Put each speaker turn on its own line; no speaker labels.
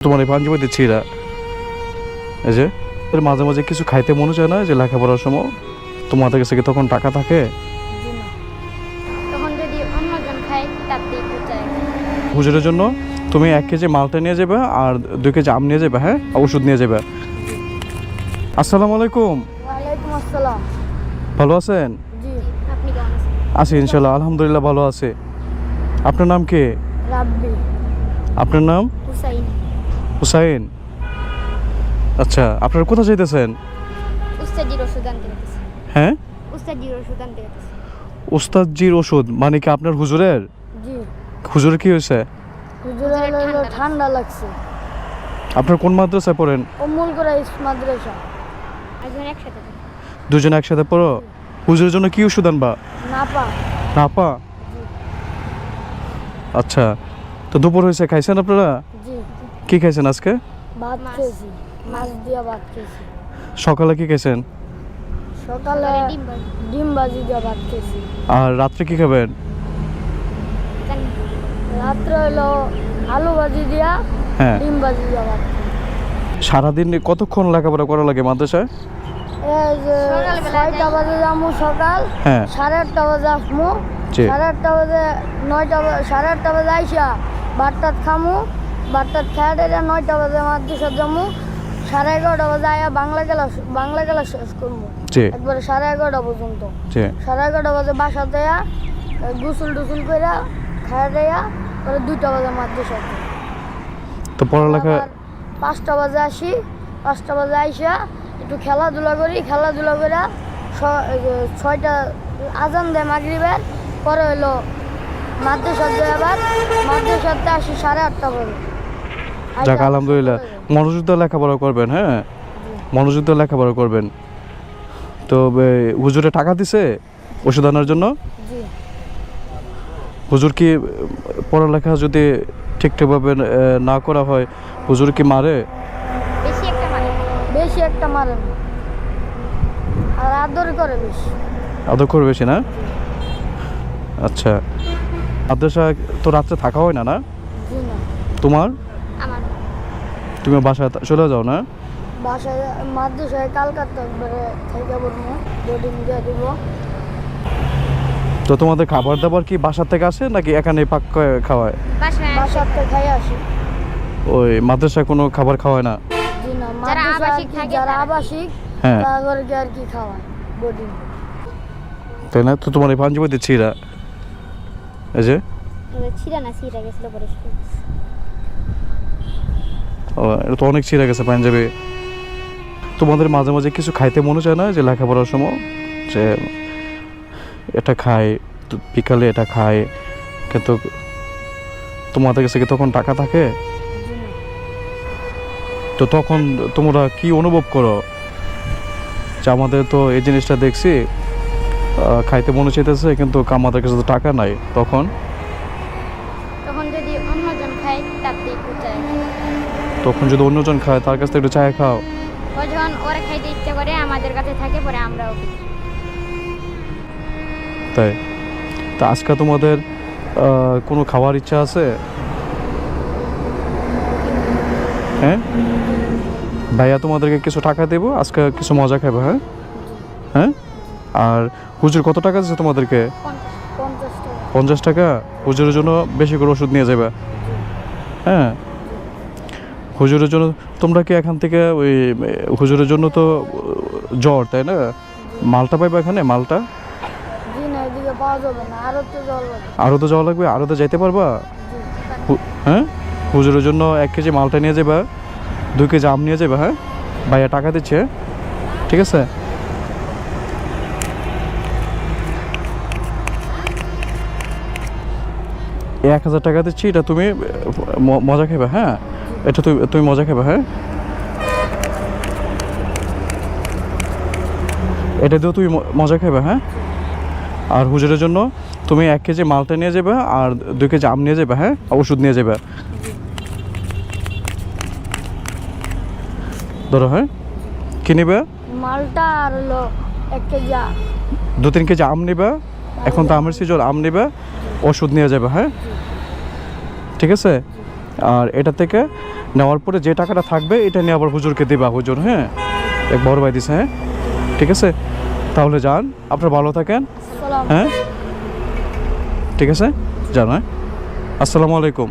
তোমার এই পাঞ্জাবি দিচ্ছি এরা এই যে এর মাঝে মাঝে কিছু খাইতে মনে চায় না যে লেখাপড়ার সময় তোমাদের কাছে কি তখন টাকা থাকে?
তখন যদি অন্যজন খায় তাতে একটু চাই।
হুজুরের জন্য তুমি 1 কেজি মালটা নিয়ে যাবে আর 2 কেজি আম নিয়ে যাবে, হ্যাঁ, ওষুধ নিয়ে যাবে। আসসালামু আলাইকুম।
ওয়ালাইকুম আসসালাম।
ভালো আছেন?
জি, আপনি কেমন আছেন?
আছি ইনশাল্লাহ, আলহামদুলিল্লাহ ভালো আছে। আপনার নাম কি?
রাব্বি।
আপনার নাম?
হুসাইন।
হুসাইন। আচ্ছা, আপনারা কোথায় যাইতেছেন?
উস্তাদির ওষুধ আনতে গেছি।
হ্যাঁ,
উস্তাদির ওষুধ আনতে গেছি।
উস্তাদজির ওষুধ মানে কি আপনার হুজুরের?
জি।
হুজুরের কি হয়েছে?
হুজুরের ঠান্ডা লাগছে।
আপনার কোন মাদ্রাসায় পড়েন?
অমুল করে মাদ্রাসা। একজন একসাথে।
দুজন একসাথে পড়ো? হুজুরের জন্য কি ওষুধ আনবা?
নাপা।
নাপা? আচ্ছা, তো দুপুর হয়েছে, খাইছেন আপনারা?
জি।
কি খাইছেন আজকে?
ভাত খেয়েছি। মাছ দিয়ে ভাত খেয়েছি।
সকালে কি খাইছেন?
সকালে ডিম ভাজি দিয়ে ভাত খেয়েছি।
আর রাত্রে কি খাবেন?
রাত্রে হলো আলু ভাজি দিয়া
হ্যাঁ।
ডিম ভাজি দিয়ে ভাত খেয়েছি।
সারাদিন কতক্ষণ লেখাপড়া করা লাগে মাদ্রাসায়?
এই যে 6টা বাজে যাবো সকাল,
হ্যাঁ।
8:30 বাজে আসবো,
জি।
8:30 বাজে 8:30 বাজে আইসা ভাতটাত খামু, ভাতটাত খাই দিয়ে 9টা বাজে মাদ্রাসা যাবো, 11:30 বাজে আয়া বাংলা ক্লাস শেষ করবো
জি
একবারে 11:30 পর্যন্ত।
জি
11:30 বাজে বাসা দেয়া গোসল টুসুল করে খাই দেয়া পরে 2টা বাজে মাদ্রাসা।
তো পড়ালেখা
5টা বাজে আসি, 5টা বাজে আইসা একটু খেলাধুলা করি, খেলাধুলা করে 6টা আজান দেয় মাগরিবের, পরে হলো মাদ্রাসাতে আবার মাদ্রাসাতে আসি 8:30 বাজে।
যাক আলহামদুলিল্লাহ, মনোযোগ দিয়ে লেখাপড়া করবেন, হ্যাঁ, মনোযোগ দিয়ে লেখাপড়া করবেন। তো হুজুরে টাকা দিছে ওষুধ আনার জন্য?
জি।
হুজুর কি পড়ালেখা যদি ঠিকঠাকভাবে না করা হয় হুজুর কি মারে?
বেশি একটা মারে না, আর আদর করে বেশি।
আদর করে বেশি না? আচ্ছা, মাদ্রাসা তো রাত্রে থাকা হয় না? না
জি না।
তোমার?
আমার
তুমি বাসায় চলে যাও না?
বাসায় মাদ্রাসায় কালকাতা একবারে থেকে বলবো, বোর্ডিং দিয়ে দিব।
তো তোমাদের খাবার দাবার কি বাসার থেকে আসে নাকি এখানে পাক করে খাওয়ায়?
বাসার থেকে খাই আসি।
ওই মাদ্রাসায় কোনো খাবার খাওয়ায় না?
জি না, যারা আবাসিক
হ্যাঁ,
তাদেরকে আর কি খাওয়ায় বোর্ডিং।
তাই না? তো তোমার এই পাঞ্জাবি দিচ্ছি এরা এই যে
ছিঁড়া গেছিল পরে।
এটা তো অনেক ছিঁড়ে গেছে পাঞ্জাবি। তোমাদের মাঝে মাঝে কিছু খাইতে মনে চায় না যে লেখাপড়ার সময় যে এটা খায়, বিকালে এটা খায়, কিন্তু তোমাদের কাছে কি তখন টাকা থাকে? তো তখন তোমরা কি অনুভব করো যে আমাদের তো এই জিনিসটা দেখছি খাইতে মনে চাইতেছে কিন্তু আমাদের কাছে তো টাকা নাই, তখন
যদি অন্যজন খায় তাতে একটু চাই।
তখন যদি অন্যজন খায় তার কাছ থেকে একটু চায় খাও?
যখন ওরা খাইতে ইচ্ছা করে আমাদের কাছে থাকে, পরে আমরাও
তাই? তা আজকে তোমাদের কোনো খাওয়ার ইচ্ছা আছে? হ্যাঁ, ভাইয়া তোমাদেরকে কিছু টাকা দেবো, আজকে কিছু মজা খাবে, হ্যাঁ হ্যাঁ। আর হুজুর কত টাকা দিচ্ছে তোমাদেরকে? 50 টাকা। হুজুরের জন্য বেশি করে ওষুধ নিয়ে যাবে, হ্যাঁ। হুজুরের জন্য তোমরা কি এখান থেকে ওই হুজুরের জন্য তো জ্বর, তাই না? মালটা পাইবা এখানে? মালটা আরও তো যাওয়া লাগবে, আরও তো যাইতে পারবা, হ্যাঁ। হুজুরের জন্য 1 কেজি মালটা নিয়ে যাবা, 2 কেজি আম নিয়ে যাবা, হ্যাঁ। ভাইয়া টাকা দিচ্ছে, ঠিক আছে? এই 1000 টাকা দিচ্ছি, এটা তুমি মজা খাবে, হ্যাঁ। এটা তুমি মজা খাবে, হ্যাঁ। এটা দিয়েও তুমি মজা খাবে, হ্যাঁ। আর হুজুরের জন্য তুমি 1 কেজি মালটা নিয়ে যাবে আর 2 কেজি আম নিয়ে যাবে, হ্যাঁ, ওষুধ নিয়ে যাবে। ধরো, হ্যাঁ, কি নিবে?
মালটা আর হলো 1 কেজি
2-3 কেজি আম নিবে, এখন তো আমের সিজন, আম নিবে, ওষুধ নিয়ে যাবে, হ্যাঁ, ঠিক আছে? আর এটা থেকে নেওয়ার পরে যে টাকাটা থাকবে এটা নিয়ে আবার হুজুরকে দেবা হুজুর, হ্যাঁ এক বড় ভাই দিছে, হ্যাঁ ঠিক আছে। তাহলে যান, আপনারা ভালো থাকেন,
আসসালাম।
হ্যাঁ ঠিক আছে, যান, হ্যাঁ আসসালামু আলাইকুম।